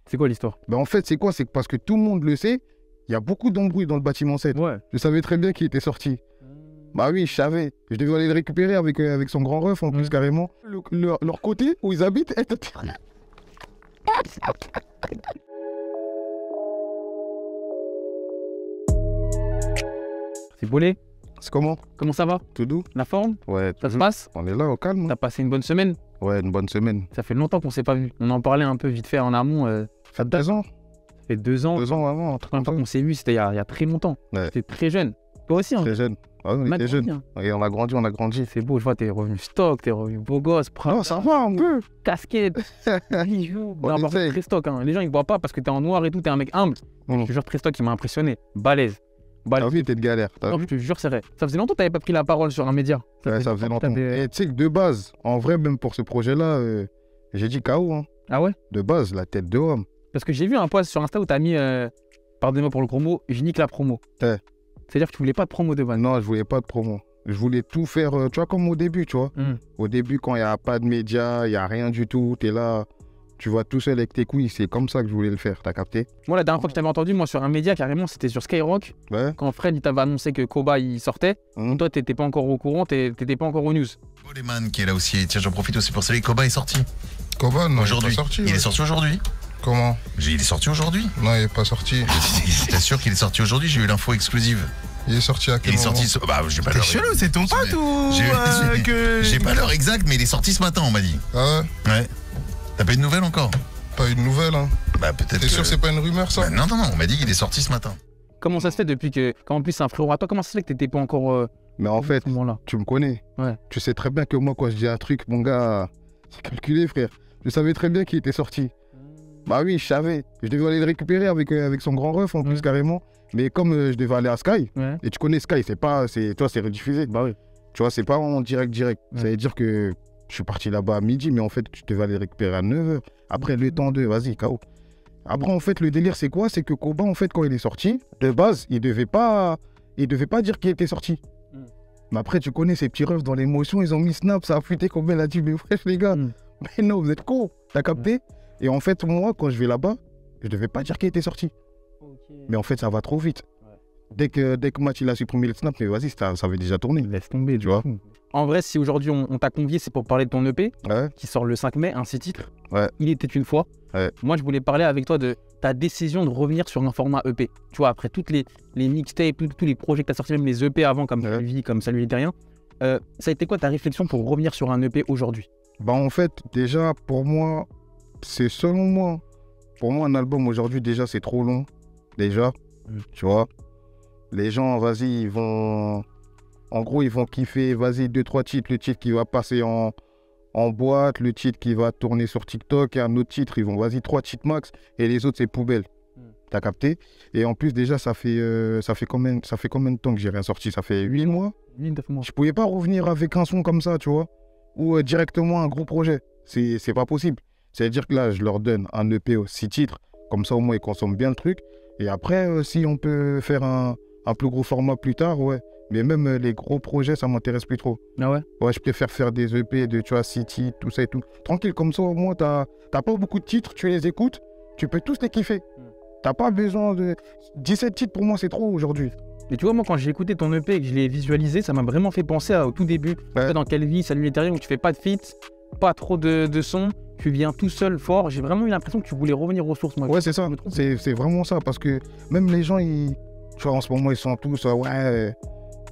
C'est quoi l'histoire? Ben en fait, c'est quoi? C'est que parce que tout le monde le sait, il y a beaucoup d'embrouilles dans le bâtiment 7. Ouais. Je savais très bien qu'il était sorti. Bah oui, je savais. Je devais aller le récupérer avec son grand ref en plus, carrément. Leur côté où ils habitent est... C'est Bolé. C'est comment? Comment ça va? Tout doux? La forme? Ouais. Ça se passe? On est là au calme. T'as passé une bonne semaine? Ouais, une bonne semaine. Ça fait longtemps qu'on s'est pas vu. On en parlait un peu vite fait en amont. Ça fait 2 ans? Ça fait 2 ans. 2 ans avant. La première fois qu'on s'est vu, c'était il y a très longtemps. Ouais. T'es très jeune. Toi aussi, hein? Très jeune. Ah, on était jeunes. Hein. Et on a grandi. C'est beau, je vois, t'es revenu stock, t'es revenu beau gosse, Non, ça va un peu. casquette, bijoux. On Non, par essaye. contre, très stock. Hein. Les gens, ils voient pas parce que t'es en noir et tout, t'es un mec humble. Je te jure, très stock, il m'a impressionné. Balèze. T'as vu, t'es de galère. Non, je te jure, c'est vrai. Ça faisait longtemps que t'avais pas pris la parole sur un média. Ouais, ça faisait longtemps. t'avais- Et tu sais que de base, en vrai, même pour ce projet-là, j'ai dit KO. Hein. Ah ouais? De base, la tête de homme. Parce que j'ai vu un post sur Insta où t'as mis, pardonnez-moi pour le gros mot, je nique la promo. Ouais. C'est-à-dire que tu voulais pas de promo de base. Non, je voulais pas de promo. Je voulais tout faire, tu vois, comme au début, tu vois. Au début, quand il n'y a pas de médias, il n'y a rien du tout, tu es là, tu vois tout seul avec tes couilles, c'est comme ça que je voulais le faire, t'as capté? Moi, la dernière fois que je t'avais entendu, moi, sur un média, carrément, c'était sur Skyrock. Ouais. Quand Fred, il t'avait annoncé que Koba, il sortait. Toi, t'étais pas encore au courant, t'étais pas encore aux news. Boleman qui est là aussi. Et tiens, j'en profite aussi pour saluer. Koba est sorti. Koba, non, Aujourd'hui. il est pas sorti. Il est sorti aujourd'hui. Comment? Il est sorti aujourd'hui. Non, il est pas sorti. T'assures qu'il est sorti aujourd'hui. J'ai eu l'info exclusive. Il est sorti à quel Il est moment? sorti. Bah, j'ai pas T'es l'heure. chelou, c'est ton pote ou J'ai pas l'heure exacte, mais il est sorti ce matin, on m'a dit. Ah ouais? Ouais. T'as pas eu de nouvelles encore? Pas eu de nouvelles, hein. Bah, peut-être. T'es sûr que c'est pas une rumeur, ça? Bah, non, on m'a dit qu'il est sorti ce matin. Comment ça se fait depuis que, quand en plus c'est un frérot à toi, comment ça se fait que t'étais pas encore Mais en fait, à ce moment-là? tu me connais. Ouais. Tu sais très bien que moi, quand je dis un truc, mon gars, c'est calculé, frère. Je savais très bien qu'il était sorti. Bah oui, je savais. Je devais aller le récupérer avec son grand ref en plus, carrément. Mais comme je devais aller à Sky, Ouais. et tu connais Sky, toi, c'est rediffusé. Bah oui. Tu vois, c'est pas en direct. Ouais. Ça veut dire que je suis parti là-bas à midi, mais en fait, tu devais aller le récupérer à 9h. Après, le temps de, vas-y, KO. Après, en fait, le délire, c'est quoi? C'est que Koba, en fait, quand il est sorti, de base, il devait pas dire qu'il était sorti. Mais après, tu connais ces petits refs dans l'émotion, ils ont mis snap, ça a fuité comme elle a dit, mais frère, les gars, mais non, vous êtes cons, t'as capté? Et en fait, moi, quand je vais là-bas, je devais pas dire qu'il était sorti. Mais en fait, ça va trop vite. Dès que Matt il a supprimé le snap, mais vas-y, ça avait déjà tourné. Laisse tomber, tu vois. En vrai, si aujourd'hui on t'a convié, c'est pour parler de ton EP Ouais. qui sort le 5 mai, un 6 titres. Ouais. Il était une fois. Ouais. Moi, je voulais parler avec toi de ta décision de revenir sur un format EP. Tu vois, après toutes les mixtapes, tous les projets que tu as sortis, même les EP avant, comme Vie, comme Salut les Terriens. Ça a été quoi ta réflexion pour revenir sur un EP aujourd'hui? Bah, en fait, déjà, pour moi, c'est selon moi. Pour moi, un album aujourd'hui, déjà, c'est trop long. Déjà, tu vois. Les gens, vas-y, ils vont... En gros, ils vont kiffer, vas-y, 2-3 titres. Le titre qui va passer en boîte, le titre qui va tourner sur TikTok, et un autre titre, ils vont, vas-y, 3 titres max, et les autres, c'est poubelle. T'as capté? Et en plus, déjà, ça fait combien de temps que j'ai rien sorti? Ça fait 8 mois? 9 mois. Je pouvais pas revenir avec un son comme ça, tu vois, ou directement un gros projet. C'est pas possible. C'est-à-dire que là, je leur donne un EP aux 6 titres, comme ça, au moins, ils consomment bien le truc. Et après, si on peut faire un plus gros format plus tard, ouais. Mais même les gros projets, ça m'intéresse plus trop. Ah ouais? Ouais, je préfère faire des EP de, tu vois, 6 titres, tout ça et tout. Tranquille, comme ça, au moins, t'as pas beaucoup de titres, tu les écoutes, tu peux tous les kiffer. T'as pas besoin de... 17 titres, pour moi, c'est trop aujourd'hui. Et tu vois, moi, quand j'ai écouté ton EP et que je l'ai visualisé, ça m'a vraiment fait penser au tout début. Ouais. Dans Quelle Vie, Salut les Terriens, où tu fais pas de feat, pas trop de sons, tu viens tout seul, fort. J'ai vraiment eu l'impression que tu voulais revenir aux sources, moi. Ouais, c'est ça. C'est vraiment ça, parce que même les gens, tu vois, en ce moment, ils sont tous, ouais,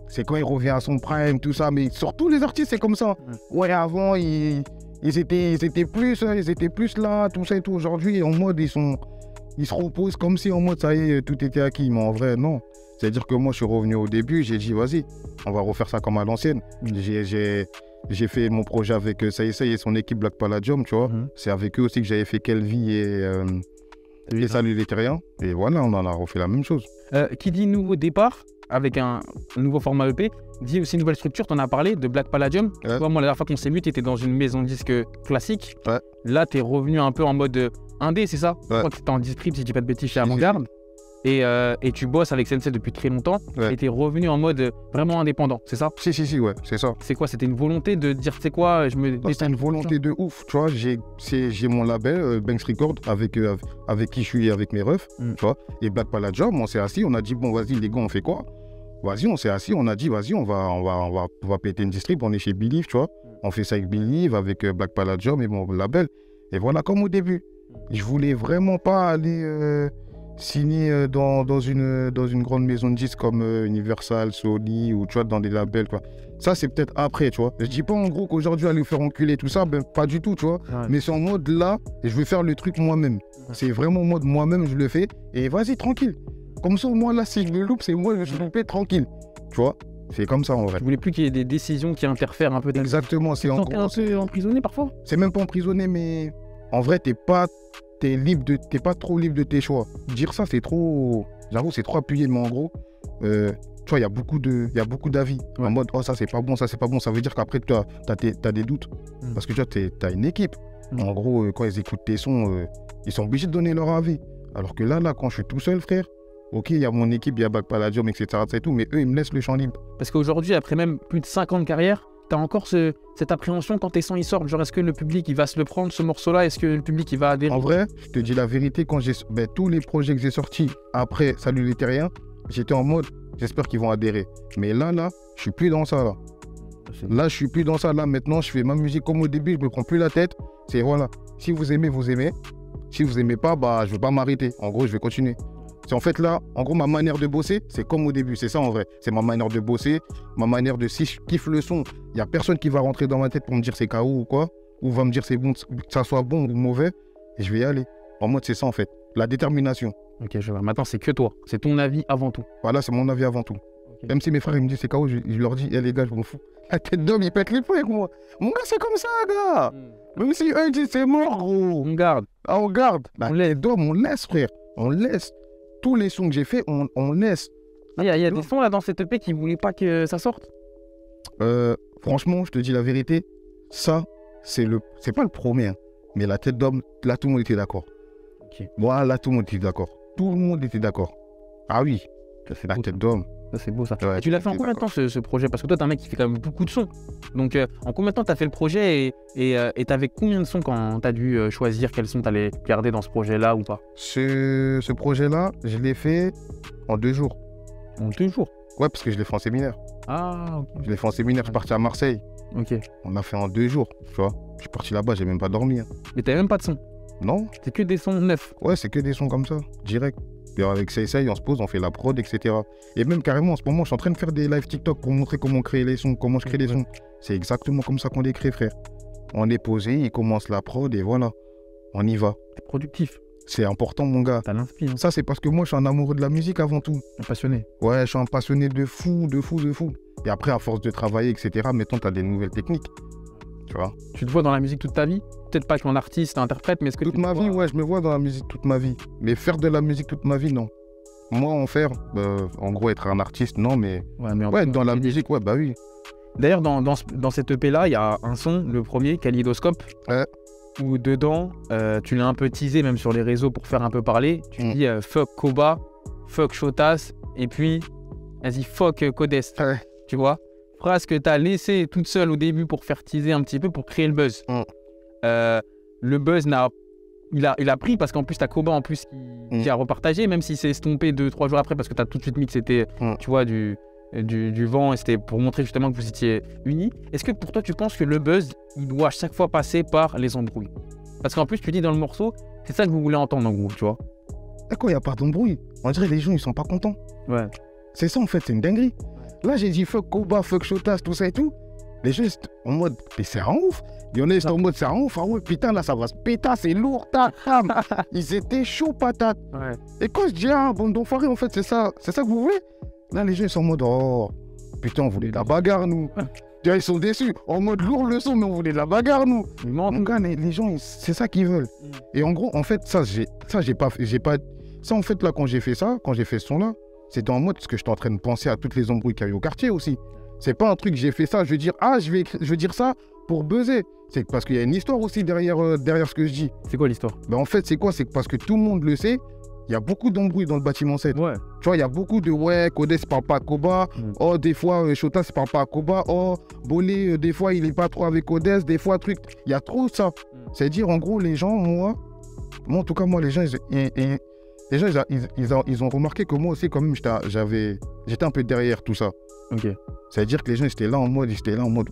c'est quand il revient à son prime, tout ça, mais surtout les artistes, c'est comme ça. Ouais, avant, ils étaient plus là, tout ça et tout. Aujourd'hui, en mode, ils se reposent comme si en mode, ça y est, tout était acquis. Mais en vrai, non. C'est-à-dire que moi, je suis revenu au début, j'ai dit, vas-y, on va refaire ça comme à l'ancienne. J'ai fait mon projet avec Saïssa et son équipe Black Palladium, tu vois. C'est avec eux aussi que j'avais fait Quelle Vie et Salut les Terriens. Et voilà, on en a refait la même chose. Qui dit nouveau départ, avec un nouveau format EP, dit aussi nouvelle structure, t'en as parlé, de Black Palladium. Ouais. Tu vois, moi, la dernière fois qu'on s'est vu, t'étais dans une maison de disques classique. Ouais. Là, t'es revenu un peu en mode indé, c'est ça? Ouais. Je crois que t'étais en distrib, si je dis pas de bêtises, chez Avant-Garde. et tu bosses avec Sensei depuis très longtemps, Ouais. et t'es revenu en mode vraiment indépendant, c'est ça? Si, ouais, c'est ça. C'est quoi? C'était une volonté de dire, tu sais quoi, je me Non, c'est une volonté de ouf, tu vois. J'ai mon label, Banks Record, avec qui je suis avec mes refs, Mm. tu vois. Et Black Palladium, on s'est assis, on a dit, bon, vas-y, les gars, on fait quoi? Vas-y, on s'est assis, on a dit, vas-y, on va péter une distrib, on est chez Believe, tu vois. On fait ça avec Believe, avec Black Palladium et mon label. Et voilà, comme au début. Je voulais vraiment pas aller signer dans une grande maison de disques comme Universal, Sony ou tu vois, dans des labels, quoi. Ça, c'est peut-être après, tu vois. Je dis pas en gros qu'aujourd'hui, aller faire enculer tout ça, ben pas du tout, tu vois. Ouais. Mais c'est en mode là, et je veux faire le truc moi-même. C'est vraiment en mode moi-même, je le fais. Et vas-y, tranquille. Comme ça, moi, là, si je le loupe, c'est moi, je le fais tranquille. Tu vois. C'est comme ça, en vrai. Je voulais plus qu'il y ait des décisions qui interfèrent un peu. Exactement. C'est Tu en te sentais gros, un peu emprisonné parfois? c'est même pas emprisonné, mais en vrai, t'es pas trop libre de tes choix. Dire ça, c'est trop, j'avoue, c'est trop appuyé, mais en gros, tu vois, il y a beaucoup d'avis. Ouais. En mode, oh, ça, c'est pas bon, ça, c'est pas bon. Ça veut dire qu'après, t'as des doutes. Mm. Parce que tu vois, t'as une équipe. Mm. En gros, quand ils écoutent tes sons, ils sont obligés de donner leur avis. Alors que là, quand je suis tout seul, frère, ok, il y a mon équipe, il y a Black Palladium, etc., et tout, mais eux, ils me laissent le champ libre. Parce qu'aujourd'hui, après même plus de 5 ans de carrière, t'as encore cette appréhension quand tes sons ils sortent. Genre, est-ce que le public il va se le prendre, ce morceau-là? Est-ce que le public il va adhérer? En vrai, je te dis la vérité, quand tous les projets que j'ai sortis après Salut les Terriens, j'étais en mode, j'espère qu'ils vont adhérer. Mais là, je suis plus dans ça, là. Là, je suis plus dans ça. Là, maintenant, je fais ma musique comme au début, je me prends plus la tête. C'est voilà, si vous aimez, vous aimez. Si vous aimez pas, bah, je vais pas m'arrêter. En gros, je vais continuer. C'est en fait là, en gros, ma manière de bosser, c'est comme au début. C'est ça en vrai. C'est ma manière de bosser, ma manière de si je kiffe le son, il y a personne qui va rentrer dans ma tête pour me dire c'est KO ou quoi, ou va me dire c'est bon, que ça soit bon ou mauvais, et je vais y aller. En mode, c'est ça en fait. La détermination. Ok, je vois. Maintenant, c'est que toi. C'est ton avis avant tout. Voilà, c'est mon avis avant tout. Ok. Même si mes frères ils me disent c'est KO, je leur dis, les gars, je m'en fous. La tête d'homme, il pète les plombs avec moi. Mon gars, c'est comme ça, gars. Même si eux ils disent c'est mort, gros. On garde. Ah, on garde. Bah, On les d'homme, on laisse, frère. On laisse. Tous les sons que j'ai fait, on laisse. Il y a des sons là dans cette EP qui voulaient pas que ça sorte. Franchement, je te dis la vérité, ça, c'est pas le premier, hein, mais la tête d'homme, là, tout le monde était d'accord. Ok. Voilà, là, tout le monde était d'accord. Tout le monde était d'accord. Ah oui, Ça, c'est la beau, tête d'homme. ça, c'est beau ça. Ouais, Et tu l'as fait en j'étais combien de temps ce projet? Parce que toi, t'es un mec qui fait quand même beaucoup de sons. Donc, en combien de temps t'as fait le projet et t'avais combien de sons quand t'as dû choisir quels sons t'allais garder dans ce projet-là ou pas? Ce projet-là, je l'ai fait en 2 jours. En 2 jours. Ouais, parce que je l'ai fait en séminaire. Ah, ok. Je l'ai fait en séminaire, je suis parti à Marseille. Ok. On a fait en 2 jours, tu vois. Je suis parti là-bas, j'ai même pas dormi. Hein. Mais t'avais même pas de son. Non, C'est que des sons neufs. ouais, c'est que des sons comme ça, direct. Et avec Seisei, on se pose, on fait la prod, etc. Et même carrément, en ce moment, je suis en train de faire des live TikTok pour montrer comment créer les sons, comment je crée les sons. C'est exactement comme ça qu'on les crée, frère. On est posé, il commence la prod et voilà, on y va. T'es productif. C'est important, mon gars. T'as l'inspire. Hein. Ça, c'est parce que moi, je suis un amoureux de la musique avant tout. T'es passionné. Ouais, je suis un passionné de fou, de fou, de fou. Et après, à force de travailler, etc., maintenant, tu as des nouvelles techniques. Tu vois. Tu te vois dans la musique toute ta vie? Peut-être pas qu'en artiste, interprète, mais est-ce que Toute tu te ma vie, vois- ouais, je me vois dans la musique toute ma vie. Mais faire de la musique toute ma vie, non. Moi, en faire, en gros, être un artiste, non, mais Ouais, mais en ouais, tout cas, dans la tu dis- musique, ouais, bah oui. D'ailleurs, dans cette EP-là, il y a un son, le premier, Kaleidoscope, Ouais. où dedans, tu l'as un peu teasé, même sur les réseaux, pour faire un peu parler. Tu Mm. dis fuck Koba, fuck Shotas, et puis, vas-y, fuck Codest. Ouais. Tu vois? Phrase que tu as laissée toute seule au début pour faire teaser un petit peu, pour créer le buzz. Mm. Le buzz il a pris parce qu'en plus, tu as Koba en plus qui a repartagé, même si c'est estompé 2-3 jours après, parce que tu as tout de suite mis que c'était, tu vois, du vent, et c'était pour montrer justement que vous étiez unis. Est-ce que pour toi, tu penses que le buzz, il doit à chaque fois passer par les embrouilles? Parce qu'en plus, tu dis dans le morceau, c'est ça que vous voulez entendre en gros, tu vois? Et quoi, il n'y a pas d'embrouille. On dirait les gens, ils sont pas contents. Ouais. C'est ça, en fait, c'est une dinguerie. Là, j'ai dit fuck Koba, fuck Shotas, tout ça et tout. Les gens, ils sont en mode, mais c'est un ouf. Il y en a, ils sont en mode, c'est un ouf. Ah ouais, putain, là, ça va se péter, c'est lourd, ta femme. Ils étaient chauds patates. Ouais. Et quand je dis, ah, bande d'enfoirés, en fait, c'est ça que vous voulez? Là, les gens, ils sont en mode, oh, putain, on voulait de la bagarre, nous. Ils sont déçus. En mode lourd le son, mais on voulait de la bagarre, nous. Ils mentent. Mon gars, les gens, c'est ça qu'ils veulent. Et en gros, en fait, j'ai pas. Ça, en fait, là, quand j'ai fait ce son-là, c'était en mode parce que j'étais en train de penser à toutes les embrouilles qu'il y a eu au quartier aussi. C'est pas un truc, j'ai fait ça, je veux dire, ah, je veux dire ça pour buzzer. C'est parce qu'il y a une histoire aussi derrière ce que je dis. C'est quoi l'histoire? Ben, en fait, c'est quoi? C'est parce que tout le monde le sait. il y a beaucoup d'embrouilles dans le bâtiment 7. Ouais. Tu vois, il y a beaucoup de ouais, Codes parle pas à Koba. Oh, des fois, Shotas parle pas à Koba. Oh, Bolé, des fois, il est pas trop avec Codes. Des fois, truc. Il y a trop ça. C'est-à-dire, en gros, les gens, moi, en tout cas, moi, les gens, ils ont remarqué que moi aussi, quand même, j'étais un peu derrière tout ça. Ok. C'est-à-dire que les gens, ils étaient là en mode,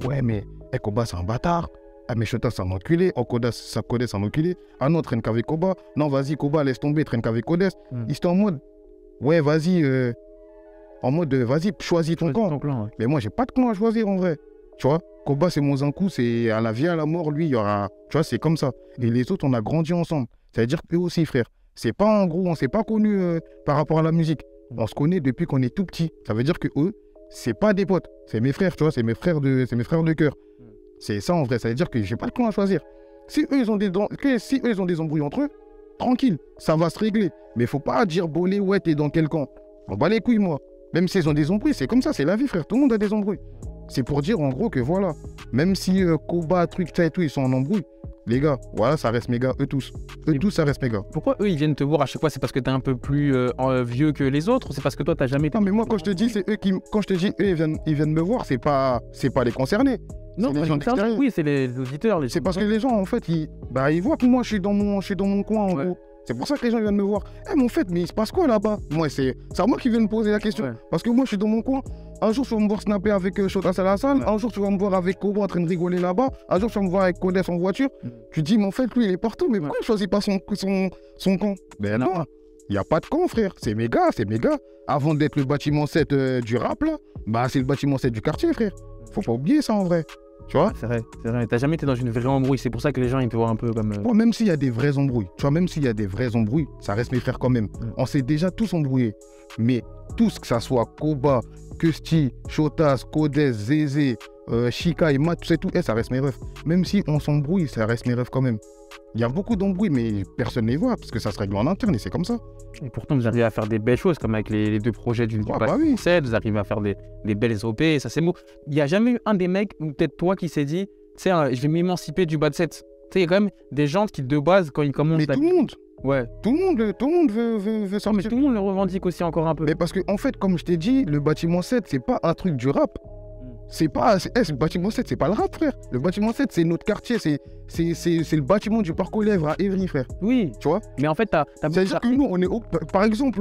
ouais, mais Koba, c'est un bâtard. Ah, mais Shotas, c'est un enculé. Oh, Codes, c'est un enculé. Ah non, traîne qu'avec Koba. Non, vas-y, Koba, laisse tomber, traîne qu'avec Codes. Ils étaient en mode, ouais, vas-y, vas-y, choisis ton camp. Ouais. Mais moi, j'ai pas de camp à choisir en vrai. Tu vois, Koba, c'est mon Zankou, c'est à la vie, à la mort, lui, il y aura. Tu vois, c'est comme ça. Et les autres, on a grandi ensemble. C'est-à-dire qu'eux aussi, frère. C'est pas en gros, on s'est pas connus par rapport à la musique. On se connaît depuis qu'on est tout petit. Ça veut dire que eux, c'est pas des potes. C'est mes frères, tu vois, c'est mes frères de cœur. C'est ça en vrai. Ça veut dire que j'ai pas de camp à choisir. Si eux, ils ont des embrouilles entre eux, tranquille, ça va se régler. Mais faut pas dire Bolé, ouais, t'es dans quel camp. On bat les couilles, moi. Même s'ils ont des embrouilles, c'est comme ça, c'est la vie, frère. Tout le monde a des embrouilles. C'est pour dire en gros que voilà, même si Koba, truc, ça et tout, ils sont en embrouille, les gars, voilà, ça reste mes gars, eux tous. Eux tous, ça reste mes gars. Pourquoi eux, ils viennent te voir à chaque fois? C'est parce que t'es un peu plus vieux que les autres ou c'est parce que toi, t'as jamais été... Non, mais moi, quand je te dis, c'est eux qui. Quand je te dis, eux, ils viennent me voir, c'est pas les concernés. Non, c'est les gens d'extérieur. oui, c'est les auditeurs. C'est parce que les gens, en fait, ils voient que moi, je suis dans mon coin, en gros. C'est pour ça que les gens viennent me voir. Eh, mais en fait, mais il se passe quoi là-bas? Moi, c'est à moi qui viens me poser la question. Ouais. Parce que moi, je suis dans mon coin. Un jour, tu vas me voir snapper avec Shotas à la salle. Ouais. Un jour, tu vas me voir avec Kobo en train de rigoler là-bas. Un jour, tu vas me voir avec Codes en voiture. Tu te dis, mais en fait, lui, il est partout. Mais pourquoi il ne choisit pas son camp? Ben non, il n'y a pas de camp, frère. C'est mes gars. Avant d'être le bâtiment 7 du rap, là, bah, c'est le bâtiment 7 du quartier, frère. Faut pas oublier ça, en vrai. Tu vois, c'est vrai. T'as jamais été dans une vraie embrouille, c'est pour ça que les gens ils te voient un peu comme. Bon, même s'il y a des vraies embrouilles, tu vois, ça reste mes frères quand même. On s'est déjà tous embrouillés. Mais tous, que ça soit Koba, Kusti, Shotas, Codes, Zézé, Chika et Matt, tout, ça reste mes refs. Même si on s'embrouille, ça reste mes refs quand même. Il y a beaucoup d'embrouilles, mais personne ne les voit parce que ça se règle en interne et c'est comme ça. Et pourtant, vous arrivez à faire des belles choses, comme avec les deux projets du oui. Vous arrivez à faire des belles OP, ça c'est beau. Il n'y a jamais eu un des mecs, ou peut-être toi, qui s'est dit, tu sais, je vais m'émanciper du bad set. Tu sais, il y a quand même des gens qui, de base, quand ils commencent. Mais tout le monde. Ouais. Tout le monde veut sortir. Mais tout le monde le revendique aussi encore un peu. Mais parce que, en fait, comme je t'ai dit, le bâtiment 7, c'est pas un truc du rap. C'est le bâtiment 7, c'est pas le rap, frère. Le bâtiment 7, c'est notre quartier, c'est le bâtiment du parc aux lèvres à Évry, frère. Oui. Tu vois. Mais en fait, t'as c'est-à-dire que nous, on est par exemple,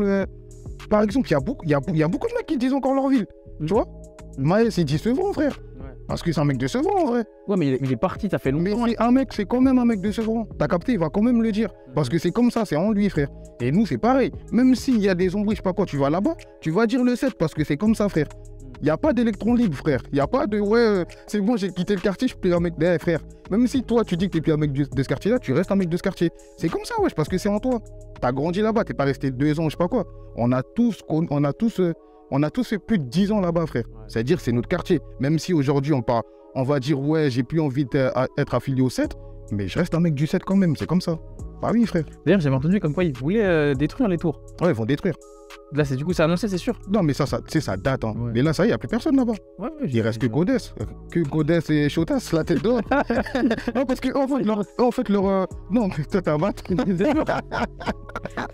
il y a beaucoup de mecs qui disent encore leur ville. Tu vois. Maël, c'est dit Sevran, frère. Ouais. Parce que c'est un mec de Sevran, en vrai. Ouais, mais il est parti, ça fait longtemps. Mais c'est quand même un mec de Sevran. T'as capté, il va quand même le dire. Parce que c'est comme ça, c'est en lui, frère. Et nous, c'est pareil. Même s'il y a des embrouilles, je sais pas quoi, tu vas là-bas, tu vas dire le 7 parce que c'est comme ça, frère. Il n'y a pas d'électron libre, frère. Il n'y a pas de c'est bon, j'ai quitté le quartier, je suis plus un mec de frère. Même si toi, tu dis que tu n'es plus un mec de ce quartier-là, tu restes un mec de ce quartier. C'est comme ça, wesh, parce que c'est en toi. Tu as grandi là-bas, tu n'es pas resté 2 ans, je sais pas quoi. On a tous fait plus de 10 ans là-bas, frère. Ouais. C'est-à-dire, c'est notre quartier. Même si aujourd'hui, on va dire, ouais, j'ai plus envie d'être affilié au 7, mais je reste un mec du 7 quand même, c'est comme ça. Bah oui, frère. D'ailleurs, j'avais entendu comme quoi ils voulaient détruire les tours. Ouais, ils vont détruire. Là, c'est annoncé, c'est sûr. Non, mais ça date. Hein. Ouais. Mais là, ça y est, il n'y a plus personne là-bas. Ouais, il reste que Codes. Que Codes et Shotas, la tête d'or. Non, parce que, en fait, leur. Non, mais toi, t'as un mat.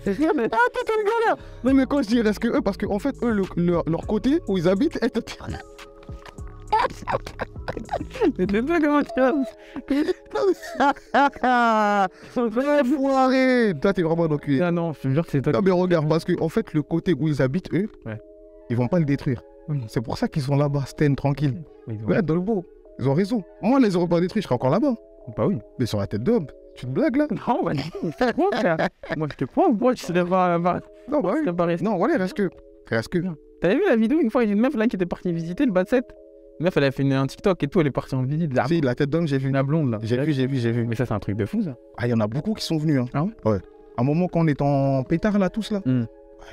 C'est sûr, mais. Ah, toi, t'es une galère. Non, mais quand je dis il reste que eux, parce qu'en fait, eux, leur côté où ils habitent est. Mais t'es pas comment tu foiré. Toi, t'es vraiment un enculé. Ah non, je te jure que c'est toi. Non, mais regarde, parce qu'en fait, le côté où ils habitent, eux, ils vont pas le détruire. Oui. C'est pour ça qu'ils sont là-bas, Sten, tranquille. Ouais, dans le beau. Ils ont raison. Moi, les aurais pas détruits, je serais encore là-bas. Bah oui. Mais sur la tête d'homme. Tu te blagues là? Non, bah non. Moi, je te prends, moi, je sais pas. Non, bah oui. Non, voilà, reste que. T'avais vu la vidéo une fois, il y a une meuf là qui était partie visiter le bas 7? La meuf, elle a fait un TikTok et tout, elle est partie en visite. Si, la tête d'homme, j'ai vu. La blonde là. J'ai vu. Mais ça, c'est un truc de fou ça. Ah, il y en a beaucoup qui sont venus. Hein. Ah ouais? Ouais. À un moment, quand on est en pétard là, tous là, il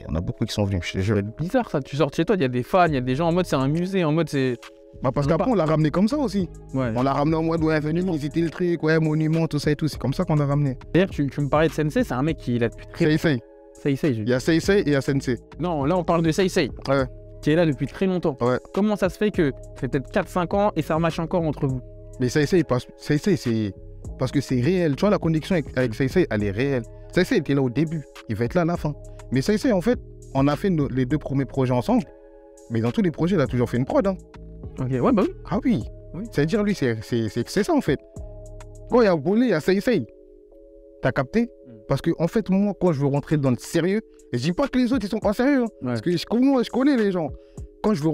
y en a beaucoup qui sont venus, je te jure. C'est bizarre ça, tu sors de chez toi, il y a des fans, il y a des gens en mode c'est un musée, en mode c'est. Bah, parce qu'après, on l'a ramené comme ça aussi. Ouais. On l'a ramené en mode, ouais, venez visiter le truc, ouais, monument, tout ça et tout. C'est comme ça qu'on l'a ramené. D'ailleurs, tu me parlais de Sensei, c'est un mec qui est là depuis très longtemps. Seisei, il y a Seisei et il y a Sensei. Non, là, on parle de Seisei. Ouais. Qui est là depuis très longtemps. Ouais. Comment ça se fait que ça fait peut-être 4-5 ans et ça marche encore entre vous? Mais Seisei, c'est parce que c'est réel. Tu vois, la connexion avec Seisei, elle est réelle. Seisei était là au début, il va être là à la fin. Mais ça, en fait, on a fait les 2 premiers projets ensemble. Mais dans tous les projets, il a toujours fait une prod. Hein. Ok, ouais, bah oui. Ah oui. Oui. C'est-à-dire, lui, c'est ça, en fait. Quand il y a Bolé, il y a Say. T'as capté? Parce que, en fait, moi, quand je veux rentrer dans le sérieux, je dis pas que les autres, ils sont pas sérieux. Hein, Ouais. parce que je connais les gens. Quand je veux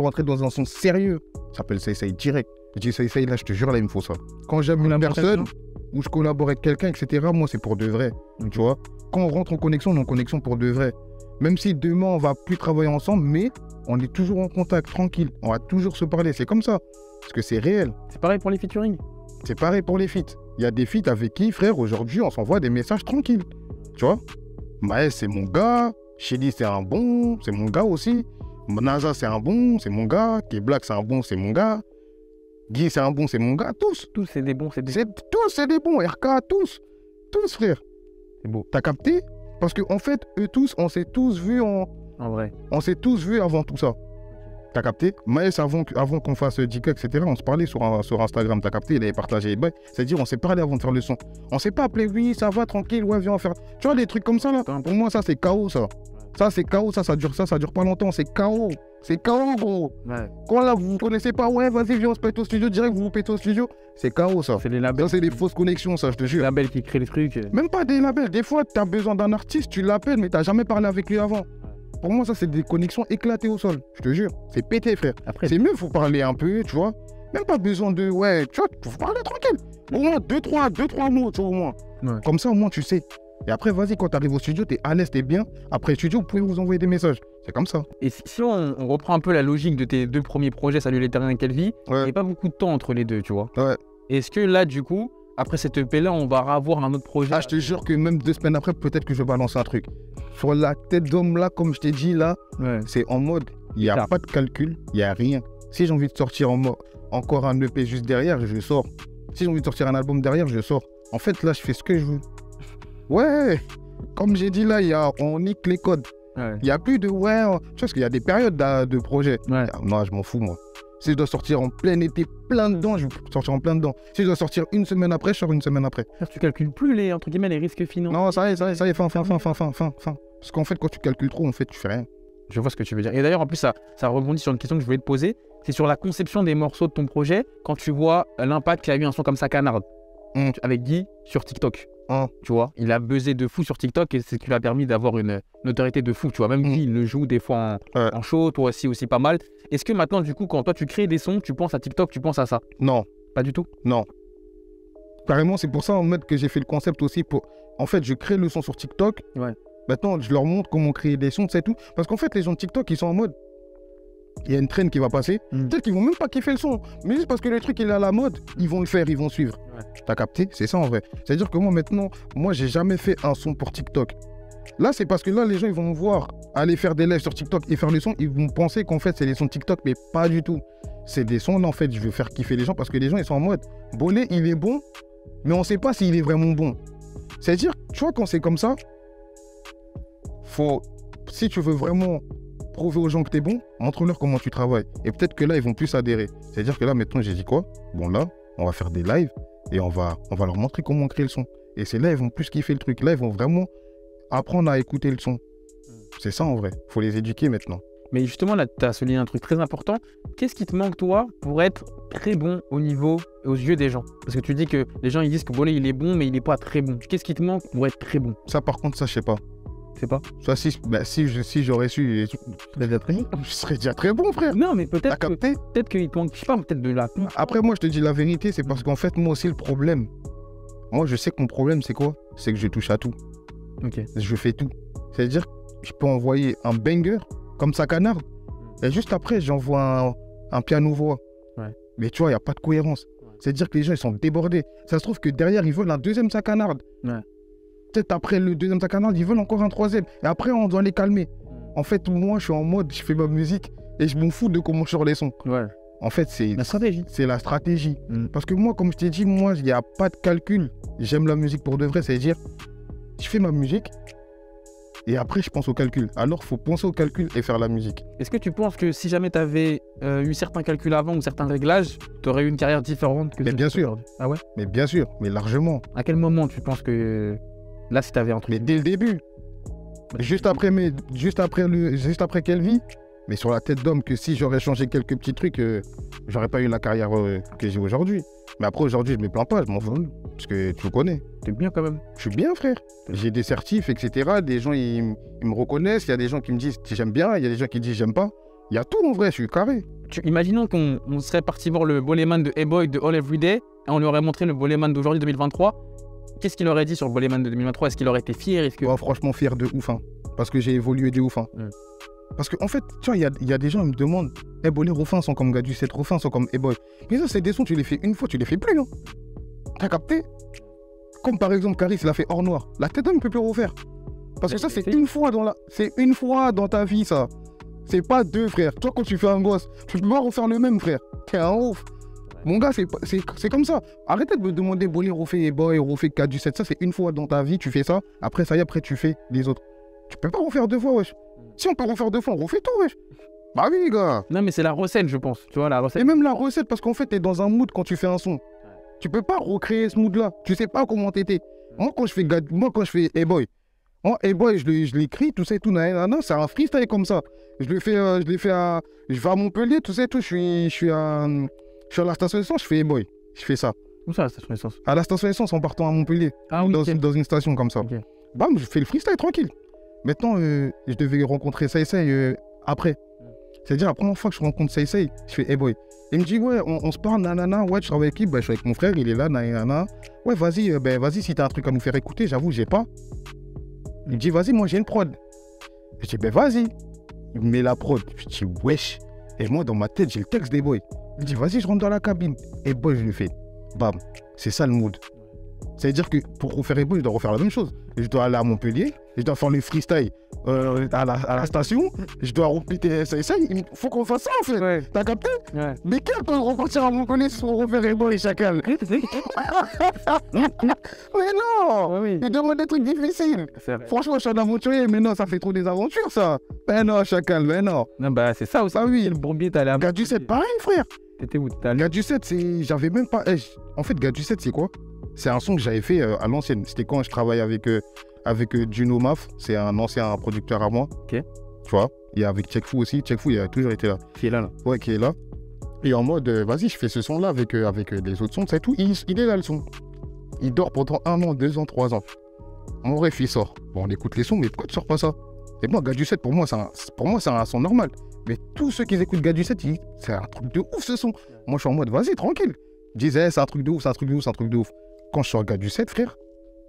rentrer dans un son sérieux, ça s'appelle Say direct. Je dis Say, là, je te jure, là, il me faut ça. Quand j'aime une personne, ou je collabore avec quelqu'un, etc., moi, c'est pour de vrai. Tu vois? Quand on rentre en connexion, on est en connexion pour de vrai. Même si demain, on va plus travailler ensemble, mais on est toujours en contact, tranquille. On va toujours se parler. C'est comme ça. Parce que c'est réel. C'est pareil pour les featuring. C'est pareil pour les feats. Il y a des feats avec qui, frère, aujourd'hui, on s'envoie des messages tranquilles. Tu vois? Maës, c'est mon gars. Shelly, c'est un bon, c'est mon gars aussi. NASA, c'est un bon, c'est mon gars. K-Black, c'est un bon, c'est mon gars. Guy, c'est un bon, c'est mon gars. Tous. Tous, c'est des bons, c'est des... Tous, c'est des bons. RK, tous. Tous, frère. C'est beau, T'as capté? Parce qu'en fait, eux tous, on s'est tous vus en vrai. On s'est tous vus avant tout ça. T'as capté? Maës, avant qu'on fasse DK, etc., on se parlait sur Instagram. T'as capté? Il avait partagé les bails. C'est-à-dire, on s'est parlé avant de faire le son. On s'est pas appelé, oui, ça va, tranquille, ouais, viens, on faire. Tu vois, des trucs comme ça, là. Pour moi, ça, c'est KO, ça. Ça, c'est KO, ça dure pas longtemps. C'est KO. C'est KO, gros. Ouais. Quand là, vous connaissez pas, ouais, vas-y, viens, on se pète au studio, direct, vous vous pétez au studio. C'est KO, ça. C'est les labels. Ça, c'est des fausses connexions, ça, je te Les jure. labels qui créent les trucs. Même pas des labels. Des fois, t'as besoin d'un artiste, tu l'appelles, mais t'as jamais parlé avec lui avant. Pour moi, ça, c'est des connexions éclatées au sol. Je te jure. C'est pété, frère. Après, C'est mieux, faut parler un peu, tu vois. Même pas besoin de, ouais, tu vois, faut parler tranquille. Au moins, deux, trois mots, tu vois, au moins. Ouais. Comme ça, au moins, tu sais. Et après, vas-y, quand t'arrives au studio, t'es à l'aise, t'es bien. Après le studio, vous pouvez vous envoyer des messages. C'est comme ça. et si on reprend un peu la logique de tes 2 premiers projets, Salut les Terriens et Quelle Vie, il n'y Ouais. a pas beaucoup de temps entre les deux, tu vois. Ouais. Est-ce que là, du coup, après cette EP-là, on va avoir un autre projet? Ah, je te jure que même 2 semaines après, peut-être que je vais balancer un truc. Sur la tête d'homme, là, comme je t'ai dit, là, Ouais. c'est en mode, il n'y a Clair. pas de calcul, il n'y a rien. Si j'ai envie de sortir encore un EP juste derrière, je sors. Si j'ai envie de sortir un album derrière, je sors. En fait, là, je fais ce que je veux. Ouais, comme j'ai dit là, on nique les codes. Ouais. Il n'y a plus de ouais, tu vois, parce qu'il y a des périodes de projets. Ouais. Ah, non, je m'en fous, moi. Si je dois sortir en plein été, plein dedans, je vais sortir en plein dedans. Si je dois sortir une semaine après, je sors une semaine après. Frère, tu calcules plus les, entre guillemets, les risques financiers. Non, ça y est, fin. Parce qu'en fait, quand tu calcules trop, en fait, tu fais rien. Je vois ce que tu veux dire. Et d'ailleurs, en plus, ça rebondit sur une question que je voulais te poser. C'est sur la conception des morceaux de ton projet, quand tu vois l'impact qu'il a eu un son comme ça, Canard, avec Guy, sur TikTok. Tu vois, il a buzzé de fou sur TikTok et c'est ce qui lui a permis d'avoir une notoriété de fou. Tu vois, même Guy, il le joue des fois en show, toi aussi pas mal. Est-ce que maintenant, du coup, quand toi tu crées des sons, tu penses à TikTok, tu penses à ça? Non, Pas du tout. non. Carrément, c'est pour ça, en mode, que j'ai fait le concept aussi pour... En fait, je crée le son sur TikTok. Ouais. Maintenant, je leur montre comment créer des sons, c'est tout. Parce qu'en fait, les gens de TikTok, ils sont en mode... Il y a une traîne qui va passer. Peut-être qu'ils vont même pas kiffer le son. Mais juste parce que le truc, il est à la mode, ils vont le faire, ils vont suivre. Ouais. T'as capté? C'est ça, en vrai. C'est-à-dire que moi, maintenant, j'ai jamais fait un son pour TikTok. Là, c'est parce que là, les gens, ils vont me voir aller faire des lives sur TikTok et faire les sons. Ils vont penser qu'en fait, c'est des sons TikTok, mais pas du tout. C'est des sons, là, en fait, je veux faire kiffer les gens parce que les gens, ils sont en mode, Bolé, il est bon, mais on sait pas s'il est vraiment bon. C'est-à-dire, tu vois, quand c'est comme ça, si tu veux vraiment prouver aux gens que t'es bon, montre-leur comment tu travailles. Et peut-être que là, ils vont plus adhérer. C'est-à-dire que là, maintenant, j'ai dit quoi? Bon, là, on va faire des lives et on va leur montrer comment créer le son. Et c'est là, ils vont plus kiffer le truc. Là, ils vont vraiment apprendre à écouter le son. C'est ça, en vrai. Faut les éduquer maintenant. Mais justement, là, tu as souligné un truc très important. Qu'est-ce qui te manque, toi, pour être très bon au niveau, aux yeux des gens? Parce que tu dis que les gens, ils disent que Bolé, il est bon, mais il n'est pas très bon. Qu'est-ce qui te manque pour être très bon? Ça, par contre, ça, je sais pas. C'est pas? Ça, si j'aurais su, je serais déjà très bon, frère. Non, mais T'as peut-être capté? qu'il te manque, je sais pas, peut-être de la... Après, moi, je te dis la vérité, c'est parce qu'en fait, moi aussi, le problème, moi, je sais que mon problème, c'est quoi? C'est que je touche à tout. Ok. Je fais tout. C'est-à-dire que je peux envoyer un banger, comme ça, Canard, et juste après, j'envoie un piano-voix. Ouais. Mais tu vois, il n'y a pas de cohérence. C'est-à-dire que les gens, ils sont débordés. Ça se trouve que derrière, ils veulent un deuxième Sacanard. Ouais. Peut-être après le deuxième Sacanard, ils veulent encore un troisième. Et après, on doit les calmer. En fait, moi, je suis en mode, je fais ma musique et je m'en fous de comment je sors les sons. Ouais. En fait, c'est La stratégie. la stratégie. Mm. Parce que moi, comme je t'ai dit, moi, il n'y a pas de calcul. J'aime la musique pour de vrai. C'est-à-dire, je fais ma musique et après, je pense au calcul. Alors, il faut penser au calcul et faire la musique. Est-ce que tu penses que si jamais tu avais eu certains calculs avant ou certains réglages, tu aurais eu une carrière différente que Mais celle bien que tu as sûr. aujourd'hui? Ah ouais? Mais bien sûr, mais largement. À quel moment tu penses que là, si tu avais un truc? Mais dès le début. Juste après Kelvin, mais sur la tête d'homme que si j'aurais changé quelques petits trucs, j'aurais pas eu la carrière que j'ai aujourd'hui. Mais après, aujourd'hui, je me plains pas, je m'en fous. Parce que tu me connais. T'es bien quand même. Je suis bien, frère. J'ai des certifs, etc. Des gens, ils me reconnaissent. Il y a des gens qui me disent j'aime bien. Il y a des gens qui disent j'aime pas. Il y a tout en vrai, je suis carré. Imaginons qu'on serait parti voir le Boleman de A-Boy de All Everyday et on lui aurait montré le Boleman d'aujourd'hui 2023. Qu'est-ce qu'il aurait dit sur le Boleman de 2023? Est-ce qu'il aurait été fier? Ouais, franchement, fier de ouf. Hein. Parce que j'ai évolué de ouf. Hein. Parce qu'en fait, tu vois, il y a des gens qui me demandent Bolé, refins sont comme Gadu, cette refins sont comme A-Boy. Mais ça, c'est des sons, tu les fais une fois, tu les fais plus. Hein. T'as capté? Comme par exemple, Caris, il a fait Hors Noir. La tête d'homme ne peut plus refaire. Parce que ça, c'est une fois dans ta vie, ça. C'est pas deux, frère. Toi, quand tu fais un gosse, tu peux pas refaire le même, frère. T'es un ouf. Mon gars, c'est comme ça. Arrêtez de me demander Bolé, refais A-Boy, refais Gadu 7. Ça, c'est une fois dans ta vie, tu fais ça. Après, ça y est, après, tu fais les autres. Tu peux pas refaire deux fois, wesh. Si on peut refaire deux fois, on refait tout, wesh. Bah oui, gars. Non, mais c'est la recette, je pense. Tu vois, la recette. Et même la recette, parce qu'en fait, t'es dans un mood quand tu fais un son. Tu peux pas recréer ce mood-là. Tu sais pas comment t'étais. Moi, quand je fais A-Boy, A-Boy, je l'écris, tout ça et tout, c'est un freestyle comme ça. Je vais à Montpellier, tout ça et tout, je suis à la station essence, je fais A-Boy. Je fais ça. Où ça, la station essence? À la station essence, en partant à Montpellier. Ah oui, dans une station comme ça. Okay. Bam, je fais le freestyle tranquille. Maintenant, je devais rencontrer Saïsaï après. C'est-à-dire, la première fois que je rencontre Saïsaï, je fais hey boy. Il me dit, ouais, on se parle, nanana, ouais, tu travailles avec qui? Bah, je suis avec mon frère, il est là, nanana. Ouais, vas-y, si t'as un truc à nous faire écouter, j'avoue, j'ai pas. Il me dit, vas-y, moi, j'ai une prod. Je dis, ben, vas-y. Il me met la prod. Je dis, wesh. Et moi, dans ma tête, j'ai le texte des boys. Il me dit, vas-y, je rentre dans la cabine. Et boy, je lui fais, bam. C'est ça le mood. C'est-à-dire que pour refaire Ebo, je dois refaire la même chose. Je dois aller à Montpellier, je dois faire le freestyle à la station, je dois répéter ça. Il faut qu'on fasse ça en fait. Ouais. T'as capté? Ouais. Mais quel peut repartir à Montpellier pour refaire Ebo et chacal? Mais non, oui. Il demande des trucs difficiles. Franchement, je suis un aventurier, mais non, ça fait trop des aventures ça. Mais non, chacal, mais non. Non, bah c'est ça aussi. Bah oui. Le bourbier, t'as l'air. Gadu 7, pareil, frère. T'étais où? Gadu 7, j'avais même pas. En fait, Gadu 7, c'est quoi? C'est un son que j'avais fait à l'ancienne. C'était quand je travaillais avec Juno Maf. C'est un ancien producteur à moi. Ok. Tu vois. Il y a avec Checkfou aussi. Checkfou, il a toujours été là. Qui est là, là. Ouais, qui est là. Et en mode, vas-y, je fais ce son-là avec les autres sons. C'est tout. Il est là, le son. Il dort pendant 1 an, 2 ans, 3 ans. Mon ref, il sort. Bon, on écoute les sons, mais pourquoi tu sors pas ça? Et moi, Gadu 7, pour moi, c'est un son normal. Mais tous ceux qui écoutent Gadu 7, c'est un truc de ouf, ce son. Moi, je suis en mode, vas-y, tranquille. Je disais, c'est un truc de ouf, c'est un truc de ouf, c'est un truc de ouf. Quand je suis Gadu 7, frère,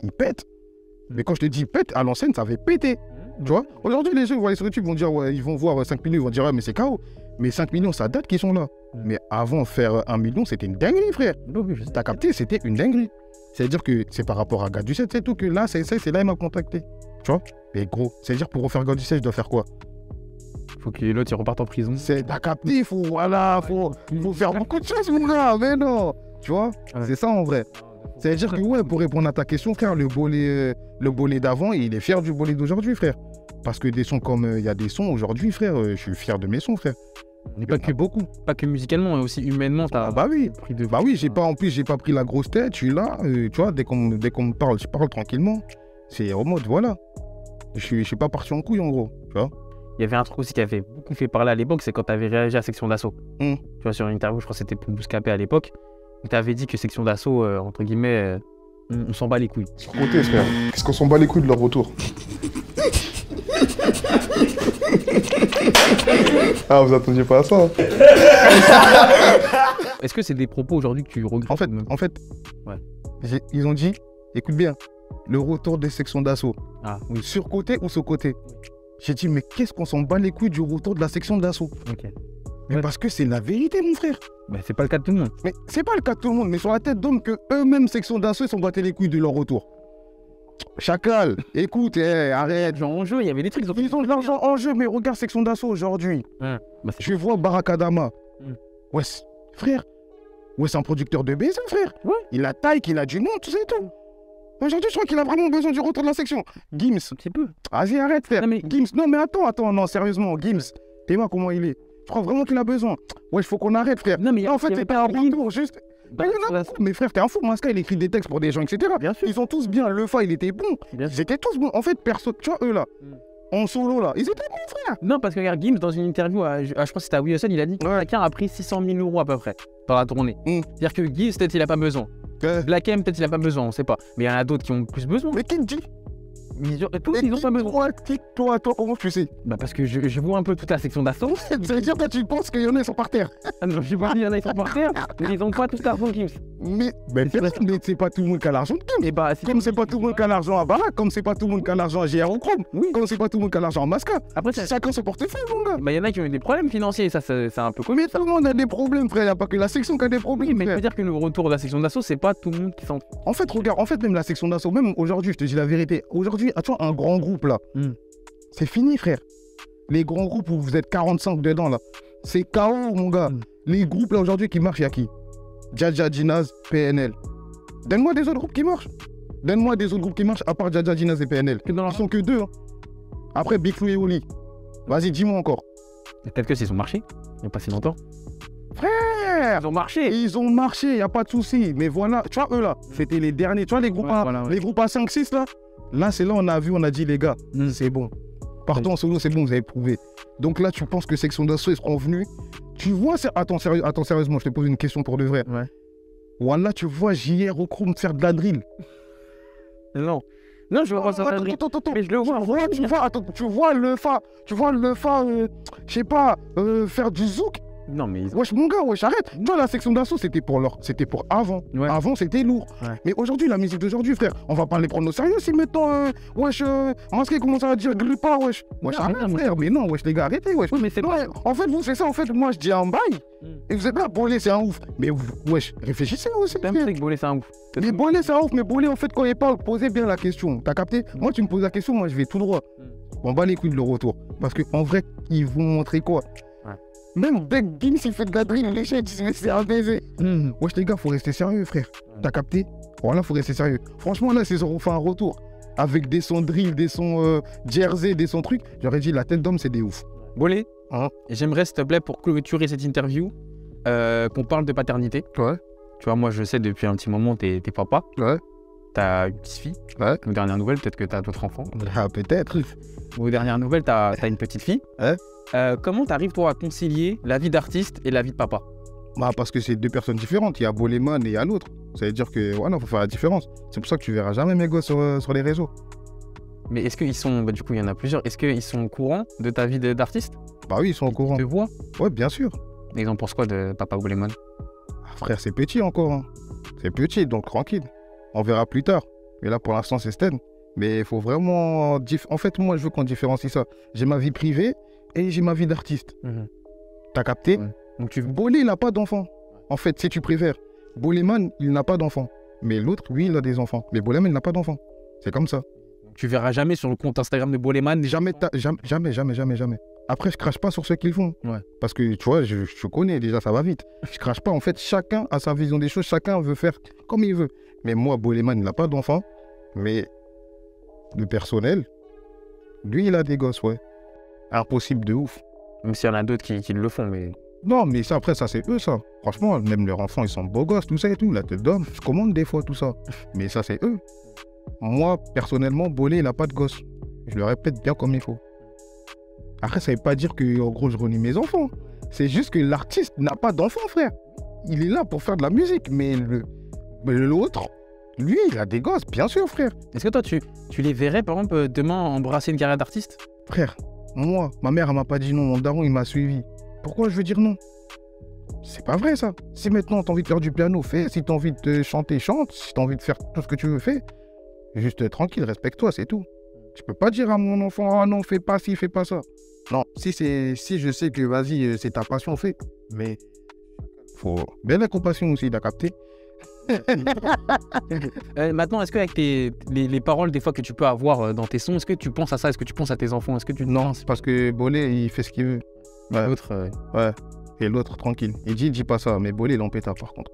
il pète. Mais quand je te dis pète, à l'ancienne, ça avait pété. Tu vois? Aujourd'hui, les gens vont aller sur YouTube, vont dire, ouais, ils vont voir 5 millions, ils vont dire, ouais, mais c'est KO. Mais 5 millions, ça date qu'ils sont là. Mais avant faire 1 million, c'était une dinguerie, frère. T'as capté, c'était une dinguerie. C'est-à-dire que c'est par rapport à Gadu 7, c'est tout, que là, c'est là, il m'a contacté. Tu vois? Mais gros, c'est-à-dire pour refaire Gadu 7, je dois faire quoi? Faut que l'autre, il reparte en prison. T'as capté, faut faire beaucoup de choses, mon gars, mais non. Tu vois? Ouais. C'est ça en vrai. C'est-à-dire que, ouais, pour répondre à ta question, frère, le bolet d'avant, il est fier du bolet d'aujourd'hui, frère. Parce que des sons comme il y a des sons aujourd'hui, frère, je suis fier de mes sons, frère. Mais pas que beaucoup, pas que musicalement, mais aussi humainement, t'as bah oui. pris de... Bah oui, j'ai pas pris la grosse tête, je suis là, tu vois, dès qu'on me parle, je parle tranquillement. C'est en mode, voilà. Je suis pas parti en couille, en gros, tu vois. Il y avait un truc aussi qui avait beaucoup fait parler à l'époque, c'est quand tu avais réagi à Section d'Assaut. Tu vois, sur une interview, je crois que c'était pour Bouscapé à l'époque, où tu avais dit que Section d'Assaut, entre guillemets, on s'en bat les couilles. Côté, frère. Qu'est-ce qu'on s'en bat les couilles de leur retour? Ah, vous attendiez pas à ça, hein. Est-ce que c'est des propos aujourd'hui que tu regrettes? En fait, ouais. Ils ont dit, écoute bien, le retour des Sections d'Assaut. Ah, oui. Surcoté ou sous-côté? J'ai dit, mais qu'est-ce qu'on s'en bat les couilles du retour de la Section d'Assaut? Ok. Mais parce que c'est la vérité, mon frère. Mais c'est pas le cas de tout le monde. Mais c'est pas le cas de tout le monde, mais sur la tête d'homme que eux-mêmes, Section d'Assaut, ils s'en battaient les couilles de leur retour. Chacal, écoute, arrête. Genre en jeu, il y avait des trucs. Ils ont de l'argent en jeu, mais regarde Section d'Assaut aujourd'hui. Bah je vois Barakadama. Ouais, frère. Ouais, c'est un producteur de baiser, frère. Ouais. Il a taille, il a du nom, tout ça et tout. Aujourd'hui, je crois qu'il a vraiment besoin du retour de la section. Gims. Un petit peu. Vas-y, arrête, frère. Non, mais... Gims, non, mais attends, non, sérieusement, Gims. T'es moi comment il est. Je crois vraiment qu'il a besoin. Ouais, il faut qu'on arrête, frère. Non, mais en fait, c'est pas un retour, juste. Bah, il y en a beaucoup. Mais frère, t'es un fou. Maska, il écrit des textes pour des gens, etc. Bien sûr. Ils sont tous bien. Lefa, il était bon. Bien sûr. Ils étaient tous bons. En fait, perso, tu vois, eux là, en solo là, ils étaient bons, frère. Non, parce que regarde, Gims, dans une interview, je crois que c'était à Wilson, il a dit que chacun a pris 600 000 € à peu près dans la tournée. C'est-à-dire que Gims, peut-être il a pas besoin. Black M, peut-être il a pas besoin, on sait pas. Mais il y en a d'autres qui ont plus besoin. Mais qui me dit? Tous, ils ont pas besoin. Toi, comment tu sais? Bah, parce que je vois un peu toute la section d'assaut. Ça veut dire que tu penses qu'il y en a, ils sont par terre. Ah non, je vois il y en a, ils sont par terre, mais ils ont pas tout l'argent Gims. Mais c'est pas tout le monde qui a l'argent de Gims. Et bah, Comme c'est pas tout le monde qui a l'argent à Barak, comme c'est pas tout le monde qui a l'argent à JR au Chrome, Oui. comme c'est pas tout le monde qui a l'argent à Masca. Après, Chacun son portefeuille, mon gars. bah, il y en a qui ont eu des problèmes financiers, ça, c'est un peu comique. Mais tout le monde a des problèmes, frère. Il n'y a pas que la section qui a des problèmes. Mais je frère. veux dire que le retour de la section d'assaut, c'est pas tout le monde qui s'en. En fait, regarde, même la section d'assaut, même aujourd'hui, je te dis la vérité. Aujourd'hui, tu vois, un grand groupe là, c'est fini, frère. Les grands groupes où vous êtes 45 dedans là, c'est KO, mon gars. Les groupes là aujourd'hui qui marchent, il y a qui? Dja Jinaz, PNL. Donne-moi des autres groupes qui marchent. Donne-moi des autres groupes qui marchent à part Dja Jinaz et PNL. Ils sont que deux. Hein. Après Big Flo et Oli. Vas-y, dis-moi encore. Peut-être que c'est son marché, il n'y a pas si longtemps. Frère, Ils ont marché. ils ont marché, il n'y a pas de souci. Mais voilà, tu vois, eux là, c'était les derniers. Tu vois, les groupes, les groupes à 5-6 là. Là, c'est là on a vu, on a dit, les gars, c'est bon. Partons en solo, c'est bon, vous avez prouvé. Donc là, tu penses que section d'assaut, ils seront venus. Tu vois, attends, sérieusement, je te pose une question pour de vrai. Ouais. Voilà, tu vois JR au Chrome faire de la drill. Non. Non, je vois ça. Attends. Mais je le vois. Tu vois le fa, je sais pas, faire du zouk. Non, mais ils ont. Wesh, mon gars, wesh, arrête. Tu vois, la section d'assaut, c'était pour avant. Ouais. Avant, c'était lourd. Ouais. Mais aujourd'hui, la musique d'aujourd'hui, frère, on va pas les prendre au sérieux si maintenant, Masqué commence à dire grippa, wesh. Wesh, arrête, frère. Mais non, wesh, les gars, arrêtez, wesh. Oui, mais c'est Non, pas. en fait, vous, c'est ça, en fait, moi, je dis un bail. Et vous êtes là, Bolé, c'est un ouf. Mais, wesh, réfléchissez aussi. T'aimes que Bolé, c'est un ouf. Mais Bolé, c'est un ouf. Mais Bolé, en fait, quand il parle, posez bien la question. T'as capté? Moi, tu me poses la question, moi, je vais tout droit. On bat les couilles de le retour. Parce qu'en vrai, ils vont montrer quoi? Même Beck Gims, il fait de la drill, les gens disent mais c'est un baiser. Wesh les gars, faut rester sérieux frère. T'as capté? Voilà, faut rester sérieux. Franchement là, c'est on fait un retour. Avec des sons drill, des sons jersey, des sons trucs. J'aurais dit la tête d'homme c'est des ouf. Bolé, Hein? j'aimerais s'il te plaît pour clôturer cette interview, qu'on parle de paternité. Ouais. Tu vois, moi je sais depuis un petit moment, t'es papa. Ouais. T'as une petite fille. Ouais. Aux dernières nouvelles, peut-être que t'as d'autres enfants. Ah peut-être. Aux dernières nouvelles, t'as une petite fille. Ouais. Comment t'arrives toi à concilier la vie d'artiste et la vie de papa? Bah parce que c'est deux personnes différentes. Il y a Boleman et il y a l'autre. Ça veut dire que voilà, faut faire la différence. C'est pour ça que tu verras jamais mes gosses sur les réseaux. Mais est-ce qu'ils sont, bah, du coup il y en a plusieurs, est-ce qu'ils sont au courant de ta vie d'artiste? Bah oui, ils sont au courant. Ils te voient? Ouais, bien sûr. Et ils en pensent quoi de papa Boleman? Ah, frère, c'est petit encore. Hein. C'est petit, donc tranquille. On verra plus tard. Mais là, pour l'instant, c'est Sten. Mais il faut vraiment... En fait, moi, je veux qu'on différencie ça. J'ai ma vie privée et j'ai ma vie d'artiste. T'as capté? Ouais. Donc Bolé, il n'a pas d'enfant. En fait, si tu préfères. Boleman, il n'a pas d'enfant. Mais l'autre, oui, il a des enfants. Mais Boleman, il n'a pas d'enfant. C'est comme ça. tu verras jamais sur le compte Instagram de Boleman. Jamais. Après, je crache pas sur ce qu'ils font. Ouais. Parce que, tu vois, je connais déjà, ça va vite. Je crache pas. En fait, chacun a sa vision des choses. Chacun veut faire comme il veut. Mais moi, Boleman, il n'a pas d'enfant. Mais le personnel, lui, il a des gosses, ouais. Impossible de ouf. Même s'il y en a d'autres qui le font, mais... Non, mais ça, après, ça, c'est eux, ça. Franchement, même leurs enfants, ils sont beaux gosses, tout ça et tout. La tête d'homme, je commande des fois tout ça. Mais ça, c'est eux. Moi, personnellement, Bolé, il n'a pas de gosse. Je le répète bien comme il faut. Après, ça veut pas dire que, en gros, je renie mes enfants. C'est juste que l'artiste n'a pas d'enfant, frère. Il est là pour faire de la musique, mais l'autre, lui, il a des gosses, bien sûr, frère. Est-ce que toi, tu les verrais, par exemple, demain embrasser une carrière d'artiste? Frère, moi, ma mère, elle m'a pas dit non. Mon daron, il m'a suivi. Pourquoi je veux dire non? C'est pas vrai, ça. Si maintenant, t'as envie de faire du piano, fais. Si t'as envie de chanter, chante. Si t'as envie de faire tout ce que tu veux, fais. Juste tranquille, respecte-toi, c'est tout. Tu peux pas dire à mon enfant, ah non, fais pas ci, fais pas ça. Non, si je sais que, vas-y, c'est ta passion, fais. Mais faut bien la compassion aussi, t'as capté? Maintenant, est-ce qu'avec les paroles des fois que tu peux avoir dans tes sons, est-ce que tu penses à ça? Est-ce que tu penses à tes enfants? Est-ce que tu... Non, c'est parce que Bolé, il fait ce qu'il veut. Ouais. L'autre, Ouais. Et l'autre, tranquille. Il dit pas ça, mais Bolé, il en péta par contre.